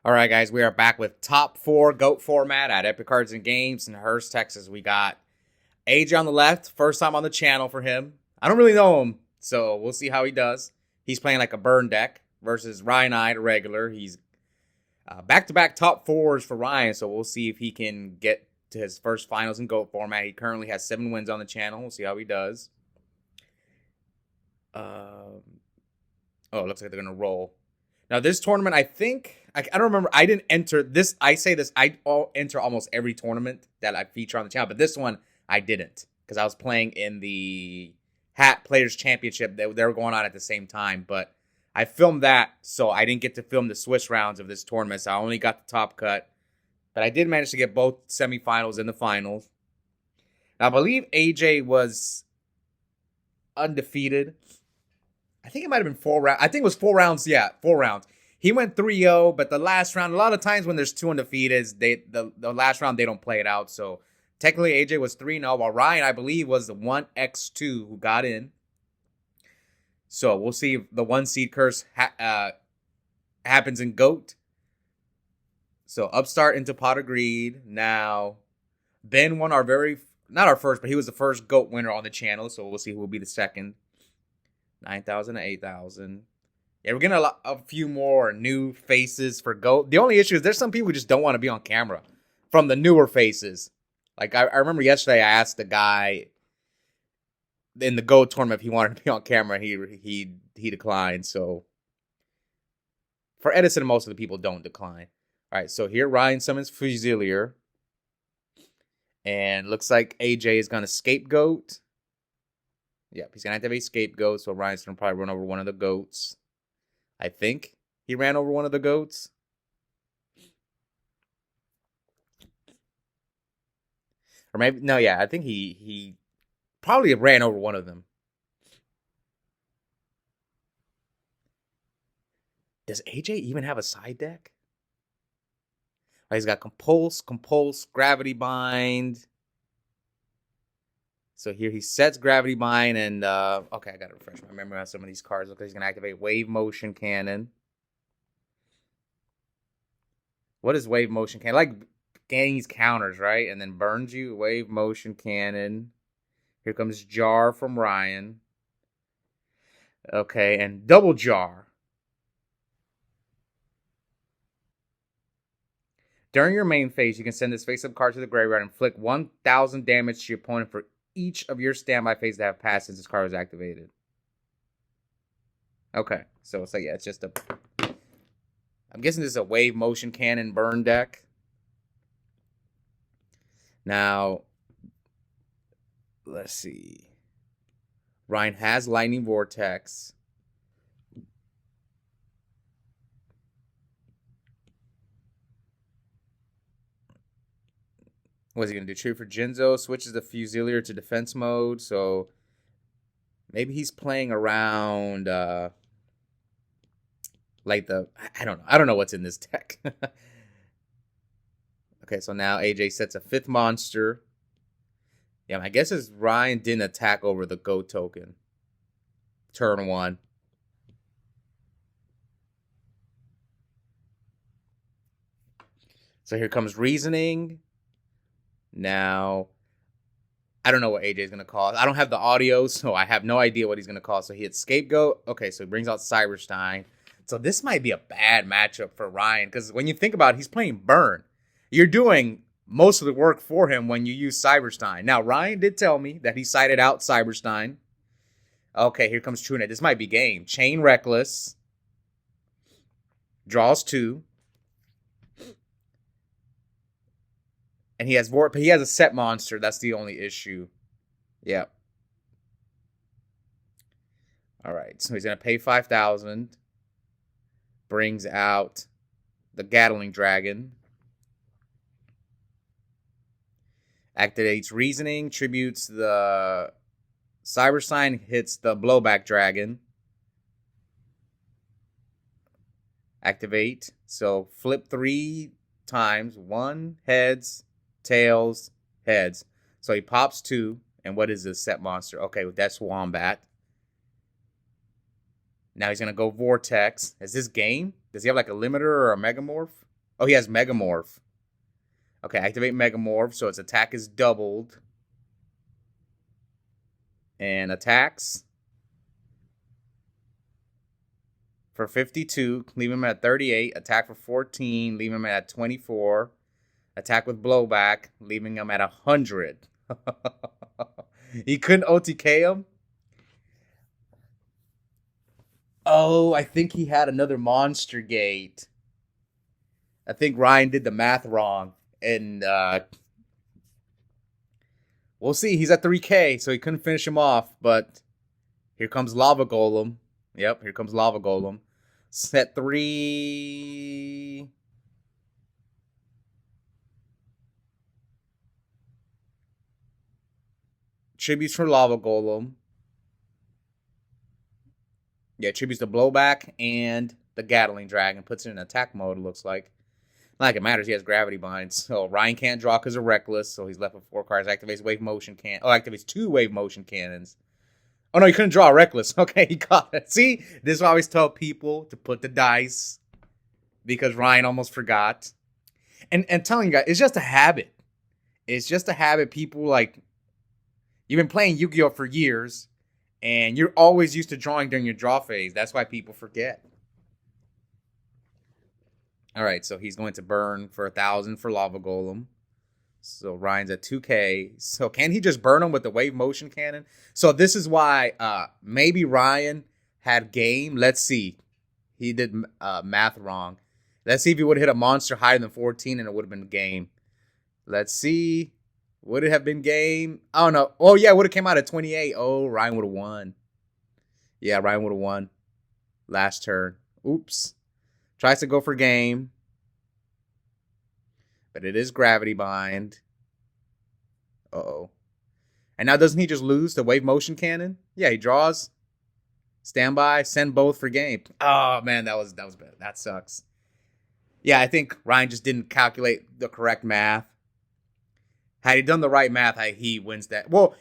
All right, guys, we are back with top 4 GOAT format at Epic Cards and Games in Hurst, Texas. We got AJ on the left, first time on the channel for him. I don't really know him, so we'll see how he does. He's playing like a burn deck versus Ryanide, a regular. He's back-to-back top 4s for Ryan, so we'll see if he can get to his first finals in GOAT format. He currently has 7 wins on the channel. We'll see how he does. Oh, it looks like they're going to roll. Now, this tournament, I think, I don't remember. I didn't enter this. I say this, I enter almost every tournament that I feature on the channel, but this one I didn't because I was playing in the Hat Players Championship. They were going on at the same time, but I filmed that, so I didn't get to film the Swiss rounds of this tournament, so I only got the top cut. But I did manage to get both semifinals and the finals. Now, I believe AJ was undefeated. I think it might have been 4 rounds. I think it was 4 rounds. Yeah, 4 rounds. He went 3-0, but the last round, a lot of times when there's 2 undefeated, the last round, they don't play it out. So technically, AJ was 3-0, while Ryan, I believe, was the 1x2 who got in. So we'll see if the 1 seed curse happens in GOAT. So Upstart into Pot of Greed. Now, Ben won our not our first, but he was the first GOAT winner on the channel. So we'll see who will be the second. 9,000 to 8,000. Yeah, we're getting a few more new faces for GOAT. The only issue is there's some people who just don't want to be on camera from the newer faces. Like, I remember yesterday I asked the guy in the GOAT tournament if he wanted to be on camera. He declined. So for Edison, most of the people don't decline. All right, so here Ryan summons Fusilier. And looks like AJ is going to scapegoat. Yep, he's going to activate Scapegoat, so Ryan's going to probably run over one of the goats. I think he ran over one of the goats. Or maybe, no, yeah, I think he probably ran over one of them. Does AJ even have a side deck? Oh, he's got Compulse, Gravity Bind. So here he sets Gravity Bind and, okay, I got to refresh my memory on some of these cards. Look, he's going to activate Wave Motion Cannon. What is Wave Motion Cannon? Like, gains counters, right? And then burns you. Wave Motion Cannon. Here comes Jar from Ryan. Okay, and Double Jar. During your main phase, you can send this face-up card to the graveyard and inflict 1,000 damage to your opponent for each of your standby phases that have passed since this card was activated. Okay, so it's like, yeah, it's just a... I'm guessing this is a Wave Motion Cannon burn deck. Now, let's see. Ryan has Lightning Vortex. What's he going to do? Trade for Jinzo, switches the Fusilier to defense mode. So maybe he's playing around like I don't know. I don't know what's in this deck. Okay, so now AJ sets a 5th monster. Yeah, my guess is Ryan didn't attack over the GOAT token. Turn 1. So here comes Reasoning. Now, I don't know what AJ is going to call. I don't have the audio, so I have no idea what he's going to call. So he hits Scapegoat. Okay, so he brings out Cyberstein. So this might be a bad matchup for Ryan, because when you think about it, he's playing Burn. You're doing most of the work for him when you use Cyberstein. Now, Ryan did tell me that he sided out Cyberstein. Okay, here comes TrueNet. This might be game. Chain Reckless. Draws 2. And he has a set monster. That's the only issue. Yep. All right. So he's going to pay 5,000. Brings out the Gatling Dragon. Activates Reasoning. Tributes the Cyberstein. Hits the Blowback Dragon. Activate. So flip 3 times. 1 heads. Tails, heads. So he pops 2. And what is this set monster? Okay, that's Wombat. Now he's going to go Vortex. Is this game? Does he have like a limiter or a Megamorph? Oh, he has Megamorph. Okay, activate Megamorph, so its attack is doubled. And attacks for 52, leave him at 38. Attack for 14, leave him at 24. Attack with blowback, leaving him at 100. He couldn't OTK him? Oh, I think he had another monster gate. I think Ryan did the math wrong. And we'll see. He's at 3K, so he couldn't finish him off. But here comes Lava Golem. Yep, here comes Lava Golem. Set 3. Tributes for Lava Golem. Yeah, tributes to Blowback and the Gatling Dragon. Puts it in attack mode, it looks like. Not like it matters, he has Gravity Bind. So Ryan can't draw because of Reckless, so he's left with 4 cards. Activates Wave Motion Cannon. Oh, activates 2 Wave Motion Cannons. Oh, no, he couldn't draw Reckless. Okay, he got it. See, this is why I always tell people to put the dice. Because Ryan almost forgot. And telling you guys, it's just a habit. It's just a habit. People, like, you've been playing Yu-Gi-Oh! For years. And you're always used to drawing during your draw phase. That's why people forget. All right, so he's going to burn for 1,000 for Lava Golem. So Ryan's at 2K. So can he just burn him with the Wave Motion Cannon? So this is why maybe Ryan had game. Let's see. He did math wrong. Let's see if he would have hit a monster higher than 14 and it would have been game. Let's see. Would it have been game? I don't know. Oh, yeah, it would have came out at 28. Oh, Ryan would have won. Yeah, Ryan would have won last turn. Oops. Tries to go for game. But it is Gravity Bind. Uh-oh. And now doesn't he just lose the Wave Motion Cannon? Yeah, he draws. Standby. Send both for game. Oh, man, that was bad. That sucks. Yeah, I think Ryan just didn't calculate the correct math. Had he done the right math, he wins that. Well,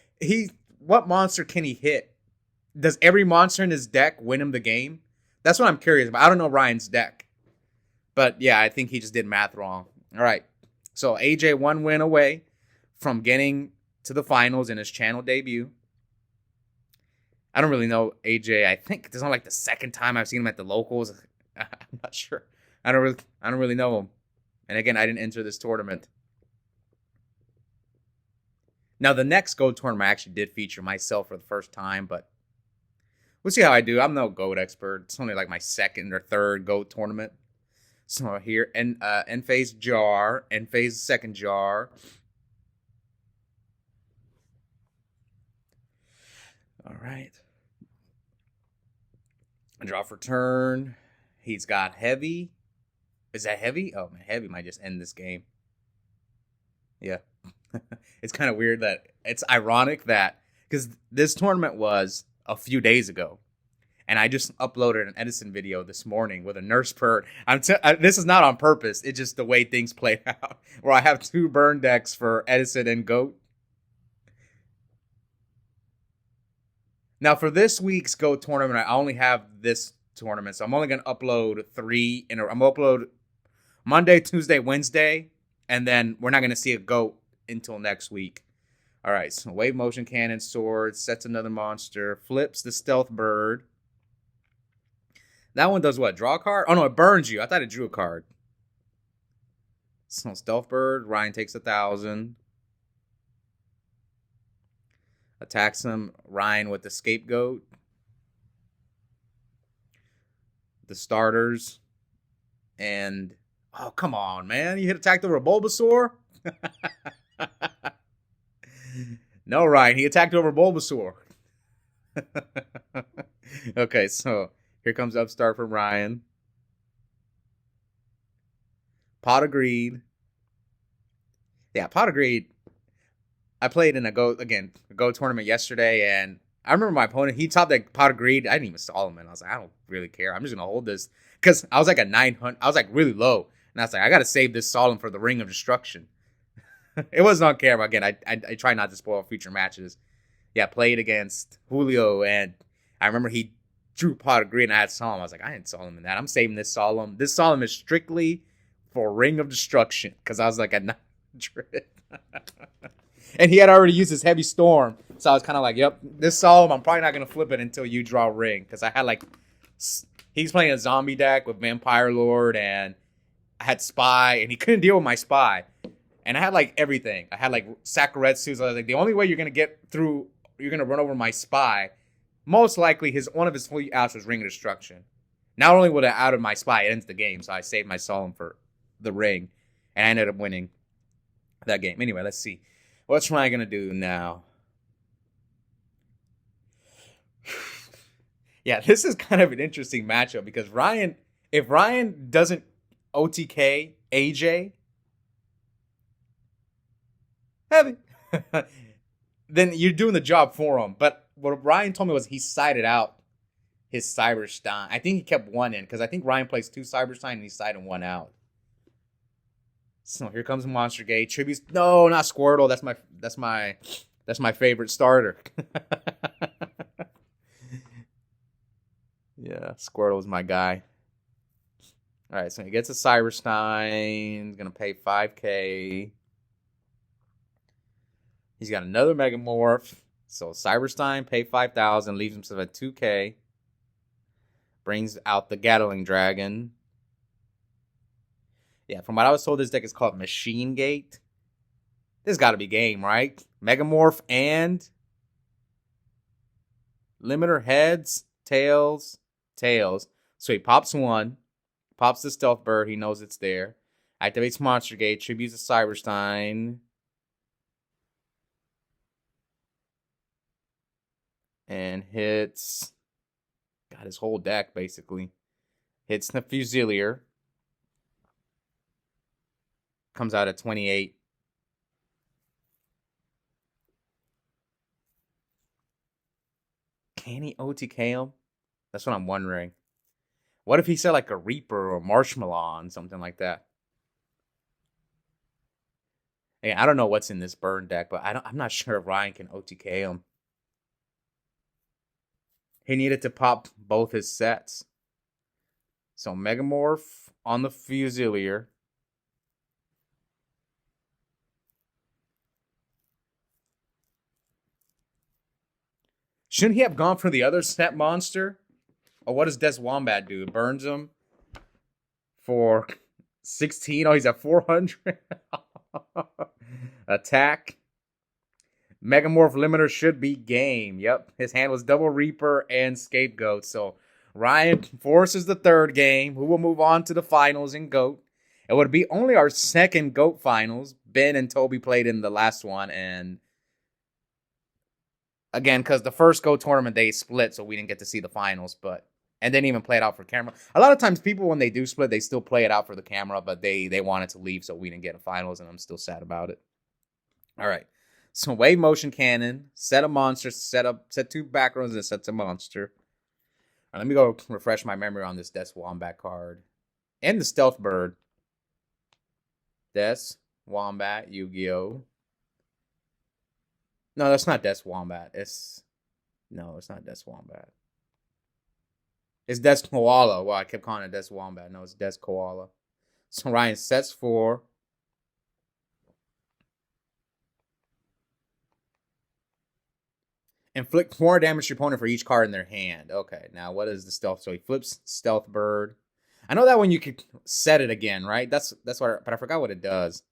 what monster can he hit? Does every monster in his deck win him the game? That's what I'm curious about. I don't know Ryan's deck. But yeah, I think he just did math wrong. All right. So AJ 1 win away from getting to the finals in his channel debut. I don't really know AJ. I think this is not like the second time I've seen him at the locals. I'm not sure. I don't really know him. And again, I didn't enter this tournament. Now, the next GOAT tournament I actually did feature myself for the first time, but we'll see how I do. I'm no GOAT expert. It's only like my second or third GOAT tournament. So here, end phase jar, end phase second jar. All right. Draw for turn. He's got heavy. Is that heavy? Oh, man, heavy might just end this game. Yeah. It's kind of weird that it's ironic that because this tournament was a few days ago. And I just uploaded an Edison video this morning with a nurse bird. This is not on purpose. It's just the way things played out. Where I have 2 burn decks for Edison and GOAT. Now, for this week's GOAT tournament, I only have this tournament. So I'm only going to upload 3. I'm going to upload Monday, Tuesday, Wednesday. And then we're not going to see a GOAT until next week. All right. So Wave Motion Cannon, Sword, sets another monster, flips the Stealth Bird. That one does what? Draw a card? Oh, no, it burns you. I thought it drew a card. So Stealth Bird. Ryan takes 1,000. Attacks him. Ryan with the Scapegoat. The starters. And, oh, come on, man. You hit attacked over a Bulbasaur? No, Ryan. He attacked over Bulbasaur. Okay, so here comes Upstart from Ryan. Pot of Greed. Yeah, Pot of Greed. I played in a Go tournament yesterday, and I remember my opponent, he topped that Pot of Greed. I didn't even stall him, and I was like, I don't really care. I'm just going to hold this. Because I was like at 900. I was like really low. And I was like, I got to save this Solemn for the Ring of Destruction. It wasn't on camera. Again, I try not to spoil future matches. Yeah, played against Julio, and I remember he drew Pot of Greed, and I had Solemn. I was like, I didn't Solemn in that. I'm saving this Solemn. This Solemn is strictly for Ring of Destruction because I was like at 900. And he had already used his Heavy Storm. So I was kind of like, yep, this Solemn, I'm probably not going to flip it until you draw Ring. Because I had like, he's playing a zombie deck with Vampire Lord and I had Spy and he couldn't deal with my Spy. And I had like everything. I had like Sakuretsu. So I was like, the only way you're going to get through, you're going to run over my Spy. Most likely one of his fleet outs was Ring of Destruction. Not only would it out of my Spy, it ends the game. So I saved my Solemn for the Ring. And I ended up winning that game. Anyway, let's see. What's Ryan going to do now? Yeah, this is kind of an interesting matchup because if Ryan doesn't OTK AJ, heavy, then you're doing the job for him. But what Ryan told me was he sided out his Cyberstein. I think he kept one in because I think Ryan plays 2 Cyberstein and he sided one out. So here comes Monster Gate. Tributes. No, not Squirtle. That's my favorite starter. Yeah, Squirtle's my guy. All right, so he gets a Cyberstein. He's gonna pay 5K. He's got another Megamorph. So Cyberstein, pay 5,000, leaves himself at 2K. Brings out the Gatling Dragon. Yeah, from what I was told, this deck is called Machine Gate. This got to be game, right? Megamorph and limiter heads, tails. So he pops one, pops the Stealth Bird. He knows it's there. Activates Monster Gate, tributes a Cyberstein. And hits. Got his whole deck, basically. Hits the Fusilier. Comes out at 28. Can he OTK him? That's what I'm wondering. What if he said like a Reaper or Marshmallow, something like that? Again, I don't know what's in this burn deck, but I'm not sure if Ryan can OTK him. He needed to pop both his sets. So Megamorph on the Fusilier. Shouldn't he have gone for the other set monster? Or what does Des Wombat do? It burns him for 16. Oh, he's at 400. Attack. Megamorph limiter should be game. Yep. His hand was Double Reaper and Scapegoat. So Ryan forces the third game. Who will move on to the finals in GOAT? It would be only our second GOAT finals. Ben and Toby played in the last one. And again, because the first GOAT tournament, they split. So we didn't get to see the finals. And didn't even play it out for camera. A lot of times people, when they do split, they still play it out for the camera. But they wanted to leave. So we didn't get a finals. And I'm still sad about it. All right. So Wave Motion Cannon, set a monster, set 2 back rows and sets a monster. All right, let me go refresh my memory on this Des Wombat card. And the Stealth Bird. Des Wombat, Yu-Gi-Oh! No, that's not Des Wombat. It's not Des Wombat. It's Des Koala. Well, I kept calling it Des Wombat. No, it's Des Koala. So Ryan sets 4. Inflict 4 damage to your opponent for each card in their hand. Okay, now what is the stealth? So he flips Stealth Bird. I know that one you could set it again, right? That's what. But I forgot what it does.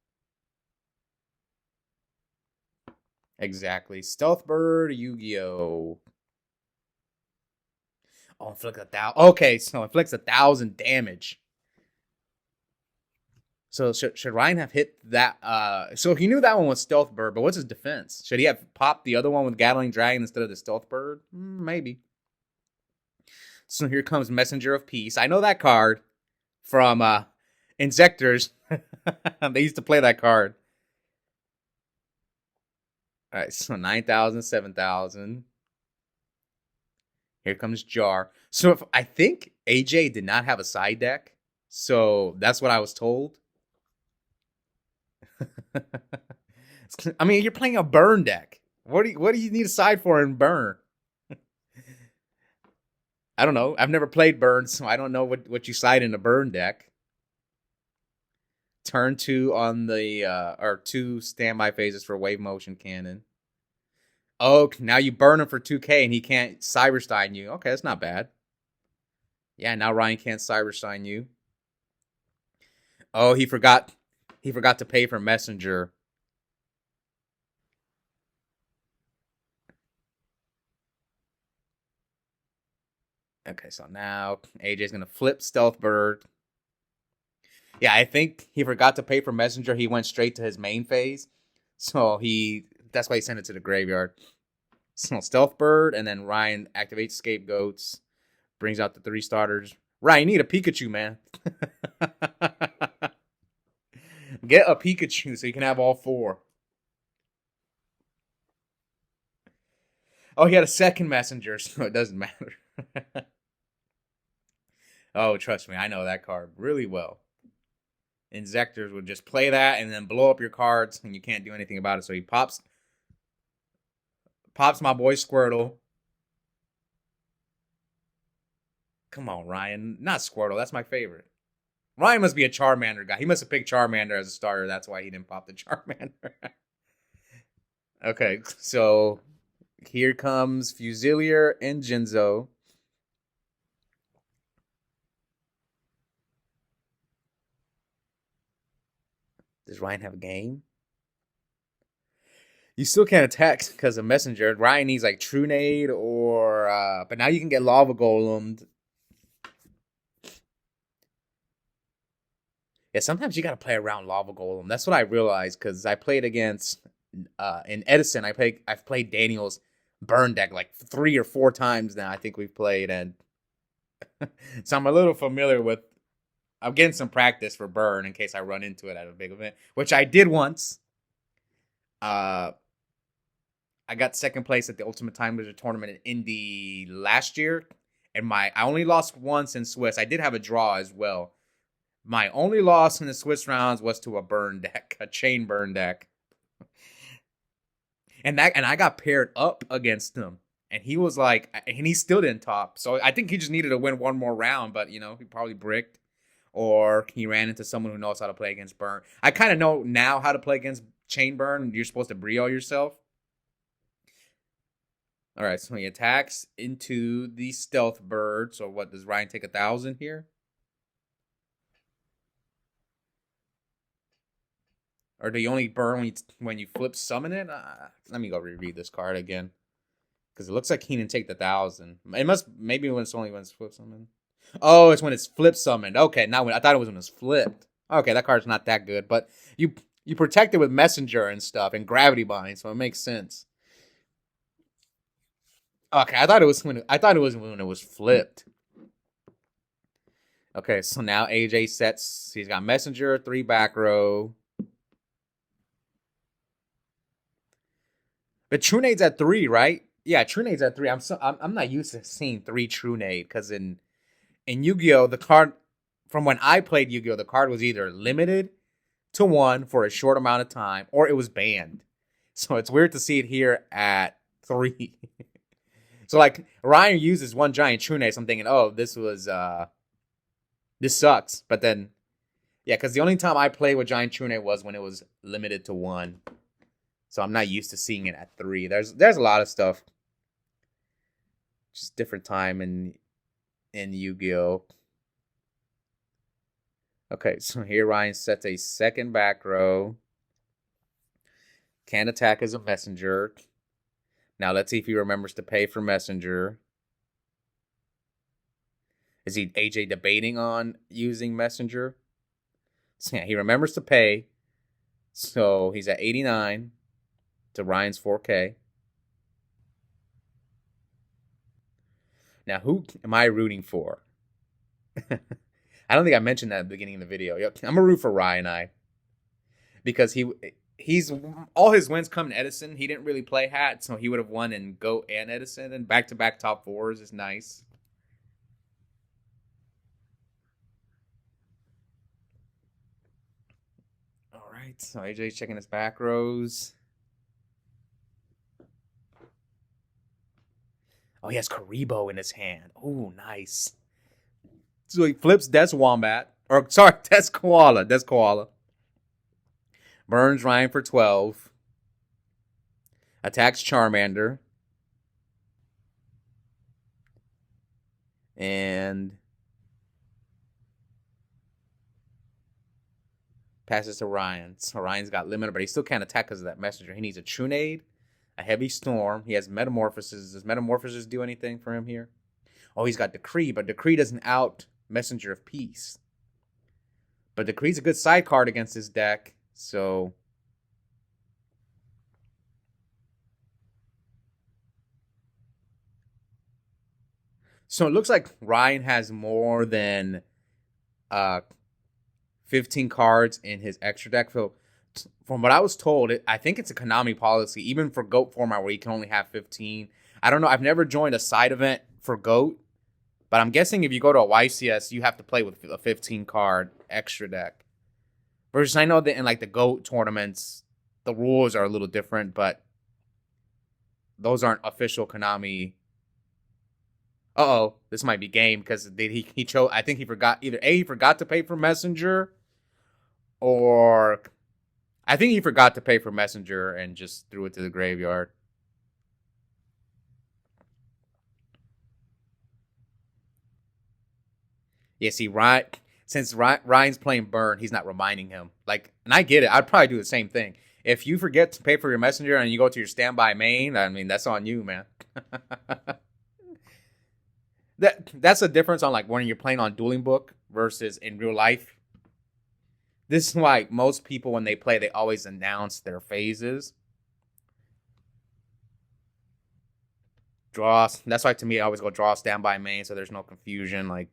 Exactly. Stealth Bird, Yu-Gi-Oh! Oh, inflict 1,000. Okay, so inflicts 1,000 damage. So should Ryan have hit that? So he knew that one was Stealth Bird, but what's his defense? Should he have popped the other one with Gatling Dragon instead of the Stealth Bird? Maybe. So here comes Messenger of Peace. I know that card from Insectors. They used to play that card. All right, so 9,000, 7,000. Here comes Jar. So I think AJ did not have a side deck. So that's what I was told. I mean, you're playing a burn deck. What do you need a side for in burn? I don't know. I've never played burn, so I don't know what you side in a burn deck. Turn two on the or two standby phases for wave motion cannon. Oh, now you burn him for 2K and he can't Cyberstein you. Okay, that's not bad. Yeah, now Ryan can't Cyberstein you. Oh, he forgot to pay for Messenger. Okay, so now AJ's gonna flip Stealth Bird. Yeah, I think he forgot to pay for Messenger. He went straight to his main phase. So that's why he sent it to the graveyard. So Stealth Bird, and then Ryan activates Scapegoats, brings out the 3 starters. Ryan, you need a Pikachu, man. Get a Pikachu so you can have all 4. Oh, he had a second messenger, so it doesn't matter. Oh, trust me, I know that card really well. Inzectors would just play that and then blow up your cards, and you can't do anything about it. So he pops my boy Squirtle. Come on, Ryan. Not Squirtle. That's my favorite. Ryan must be a Charmander guy. He must have picked Charmander as a starter. That's why he didn't pop the Charmander. Okay, so here comes Fusilier and Jinzo. Does Ryan have a game? You still can't attack because of Messenger. Ryan needs like Trunade or... but now you can get Lava Golem. Yeah, sometimes you got to play around Lava Golem. That's what I realized because I played against... in Edison, I've played Daniel's Burn deck like 3 or 4 times now. I think we've played, and so I'm a little familiar with. I'm getting some practice for Burn in case I run into it at a big event, which I did once. I got second place at the Ultimate Time Wizard tournament in Indy last year, and I only lost once in Swiss. I did have a draw as well. My only loss in the Swiss rounds was to a Burn deck, a chain Burn deck. And I got paired up against him. And he was like, and he still didn't top. So I think he just needed to win one more round, but he probably bricked. Or he ran into someone who knows how to play against Burn. I kind of know now how to play against Chain Burn. You're supposed to Brio yourself. All right, so he attacks into the Stealth Bird. So what, does Ryan take 1,000 here? Or do you only burn when you flip summon it? Let me go reread this card again. Because it looks like he didn't take the 1,000. It must, maybe when it's flip summon. Oh, it's when it's flip summoned. Okay, now I thought it was when it's flipped. Okay, that card's not that good. But you protect it with Messenger and stuff and Gravity Bind, so it makes sense. Okay, I thought it was when it was flipped. Okay, so now AJ sets, he's got Messenger, 3 back row. But Trunade's at 3, right? Yeah, Trunade's at 3. I'm not used to seeing 3 Trunade because in Yu-Gi-Oh, the card from when I played Yu-Gi-Oh, the card was either limited to 1 for a short amount of time or it was banned. So it's weird to see it here at 3. So like Ryan uses 1 giant Trunade, so I'm thinking, oh, this sucks. But then, yeah, because the only time I played with giant Trunade was when it was limited to 1. So I'm not used to seeing it at 3. There's a lot of stuff. Just different time in Yu-Gi-Oh. Okay, so here Ryan sets a second back row. Can't attack as a Messenger. Now let's see if he remembers to pay for Messenger. Is AJ debating on using Messenger? So yeah, he remembers to pay. So he's at 89 to Ryan's 4K. Now, who am I rooting for? I don't think I mentioned that at the beginning of the video. I'm going to root for Ryanide. Because he's all his wins come in Edison. He didn't really play Hat, so he would have won in Goat and Edison. And back-to-back top 4s is nice. All right, so AJ's checking his back rows. Oh, he has Karibo in his hand. Oh, nice. So he flips Des Wombat. Or, sorry, Des Koala. Burns Ryan for 12. Attacks Charmander. And passes to Ryan. So Ryan's got limiter, but he still can't attack because of that messenger. He needs a Trunade, a Heavy Storm. He has Metamorphosis. Does Metamorphosis do anything for him here? Oh, he's got Decree, but Decree doesn't out Messenger of Peace. But Decree's a good side card against his deck, so... So it looks like Ryan has more than 15 cards in his extra deck. So from what I was told, I think it's a Konami policy, even for GOAT format, where you can only have 15. I don't know. I've never joined a side event for GOAT, but I'm guessing if you go to a YCS, you have to play with a 15-card extra deck. Versus I know that in like the GOAT tournaments, the rules are a little different, but those aren't official Konami. This might be game because he chose. I think he forgot either he forgot to pay for Messenger, or I think he forgot to pay for Messenger and just threw it to the graveyard. Yeah, see, since Ryan's playing Burn, he's not reminding him. Like, and I get it. I'd probably do the same thing. If you forget to pay for your Messenger and you go to your standby main, I mean, that's on you, man. That's a difference on like when you're playing on Dueling Book versus in real life. This is why most people, when they play, they always announce their phases. Draw. That's why to me, I always go draw standby main, so there's no confusion. Like,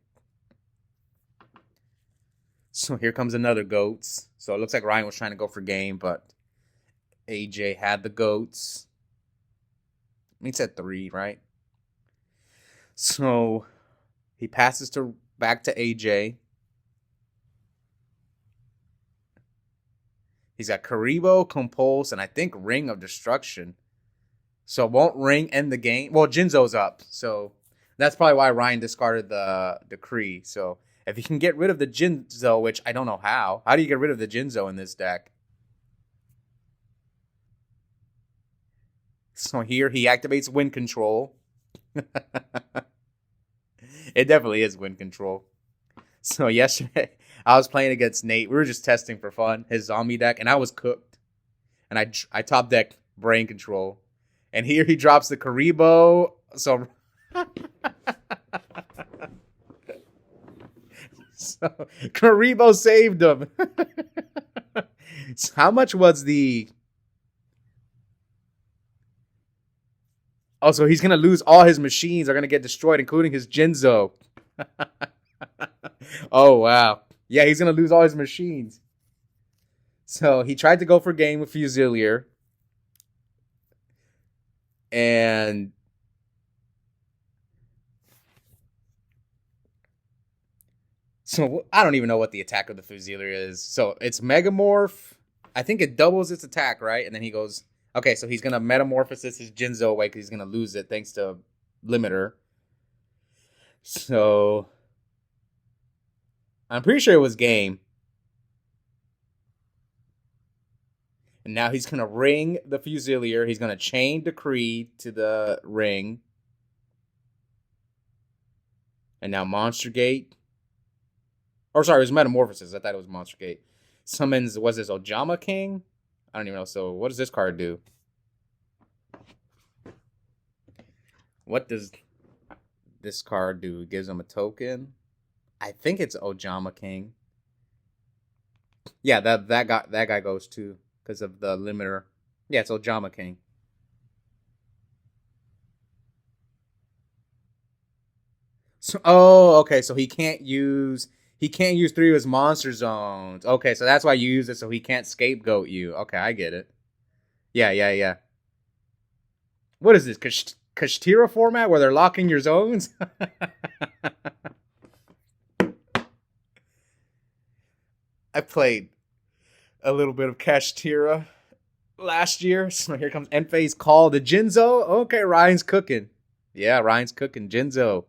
so here comes another goats. So it looks like Ryan was trying to go for game, but AJ had the goats. He said 3, right? So he passes back to AJ. He's got Karibo, Compulse, and I think Ring of Destruction. So won't Ring end the game? Well, Jinzo's up, so that's probably why Ryan discarded the Decree. So if he can get rid of the Jinzo, which I don't know how do you get rid of the Jinzo in this deck? So here he activates Wind Control. It definitely is Wind Control. So yesterday, I was playing against Nate. We were just testing for fun, his zombie deck, and I was cooked. And I top decked Brain Control. And here he drops the Karibo. So, Karibo saved him. So how much was the... Oh, so he's going to lose all his machines. Are going to get destroyed, including his Jinzo. Oh, wow. Yeah, he's going to lose all his machines. So he tried to go for game with Fusilier. And so I don't even know what the attack of the Fusilier is. So it's Megamorph. I think it doubles its attack, right? And then he goes... Okay, so he's going to Metamorphosis his Jinzo away because he's going to lose it thanks to Limiter. So, I'm pretty sure it was game. And now he's going to ring the Fusilier. He's going to chain Decree to the ring. And now Monster Gate. Or sorry, it was Metamorphosis. I thought it was Monster Gate. Summons, was this Ojama King? I don't even know. So what does this card do? What does this card do? It gives him a token. I think it's Ojama King. Yeah, that guy goes too because of the limiter. Yeah, it's Ojama King. So, okay. So he can't use 3 of his monster zones. Okay, so that's why you use it, so he can't scapegoat you. Okay, I get it. Yeah. What is this? Kashtira format where they're locking your zones? I played a little bit of Kashtira last year. So here comes End Phase Call the Jinzo. Okay, Ryan's cooking. Yeah, Ryan's cooking. Jinzo.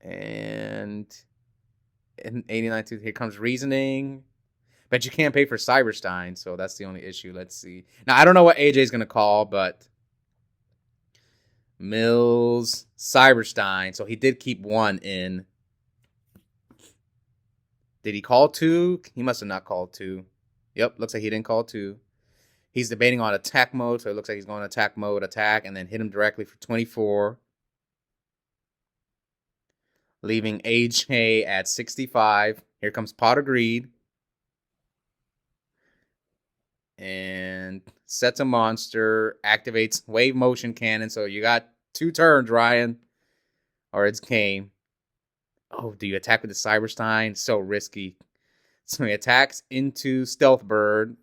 And in 89, here comes Reasoning. But you can't pay for Cyberstein, so that's the only issue. Let's see. Now, I don't know what AJ's going to call, but Mills, Cyberstein. So he did keep one in. Did he call two? He must have not called two. Yep, looks like he didn't call two. He's debating on attack mode, so it looks like he's going attack mode, attack, and then hit him directly for 24. Leaving AJ at 65. Here comes Pot of Greed. And sets a monster, activates wave motion cannon. So you got 2 turns, Ryan. Or it's game. Oh, do you attack with the Cyberstein? So risky. So he attacks into Stealth Bird.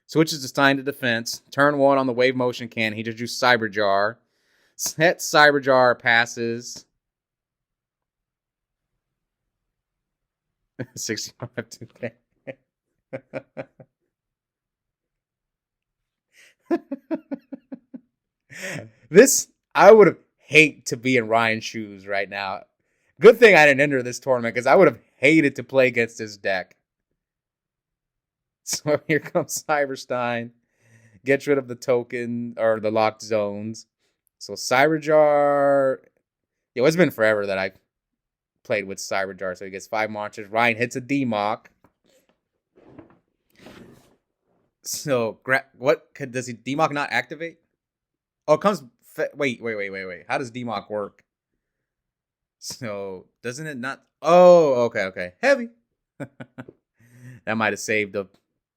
Switches to Stein to defense. Turn 1 on the wave motion cannon. He just used Cyber Jar. Set Cyber Jar, passes. 65 2K. This, I would have hate to be in Ryan's shoes right now. Good thing I didn't enter this tournament because I would have hated to play against this deck. So here comes Cyberstein. Gets rid of the token or the locked zones. So Cyberjar. Yo, it's been forever that I played with Cyberjar. So he gets 5 monsters. Ryan hits a D-Mock. So what does he D-Mock not activate? Oh, it comes. Wait. How does D-Mock work? So doesn't it not? Oh, okay. Heavy. That might have saved up.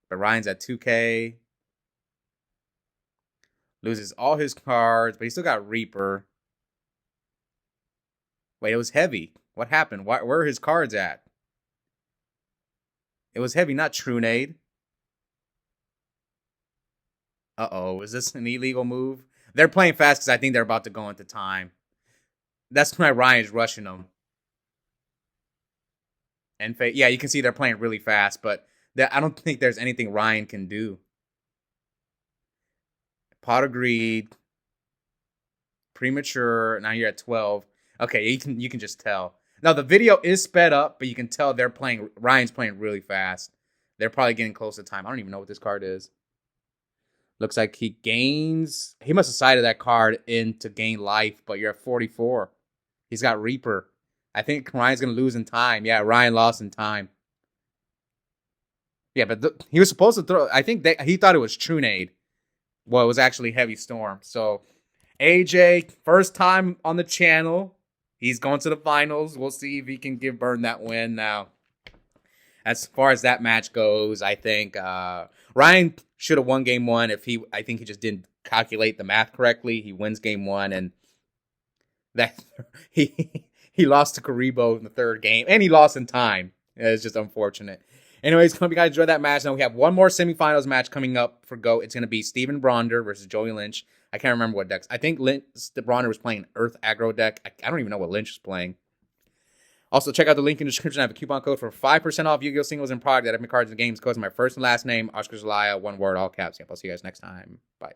But Ryan's at 2K. Loses all his cards, but he still got Reaper. Wait, it was heavy. What happened? Where are his cards at? It was heavy, not Trunade. Uh-oh, is this an illegal move? They're playing fast because I think they're about to go into time. That's why Ryan's rushing them. And yeah, you can see they're playing really fast, but I don't think there's anything Ryan can do. Pot of Greed. Premature. Now you're at 12. Okay, you can just tell. Now the video is sped up, but you can tell Ryan's playing really fast. They're probably getting close to time. I don't even know what this card is. Looks like he gains. He must have sided that card in to gain life, but you're at 44. He's got Reaper. I think Ryan's going to lose in time. Yeah, Ryan lost in time. Yeah, but he was supposed to throw. I think he thought it was Trunade. Well, it was actually Heavy Storm. So, AJ, first time on the channel. He's going to the finals. We'll see if he can give Burn that win. Now, as far as that match goes, I think Ryan should have won game 1 I think he just didn't calculate the math correctly. He wins game 1, and that he lost to Karibo in the 3rd game, and he lost in time. It's just unfortunate. Anyways, hope you guys enjoyed that match. Now we have one more semifinals match coming up for GOAT. It's going to be Steven Bronder versus Joey Lynch. I can't remember what decks. I think Bronder was playing Earth Aggro deck. I don't even know what Lynch is playing. Also, check out the link in the description. I have a coupon code for 5% off Yu-Gi-Oh! Singles and product that have cards and games. Codes my first and last name, Oscar Zelaya, one word, all caps. Yep, I'll see you guys next time. Bye.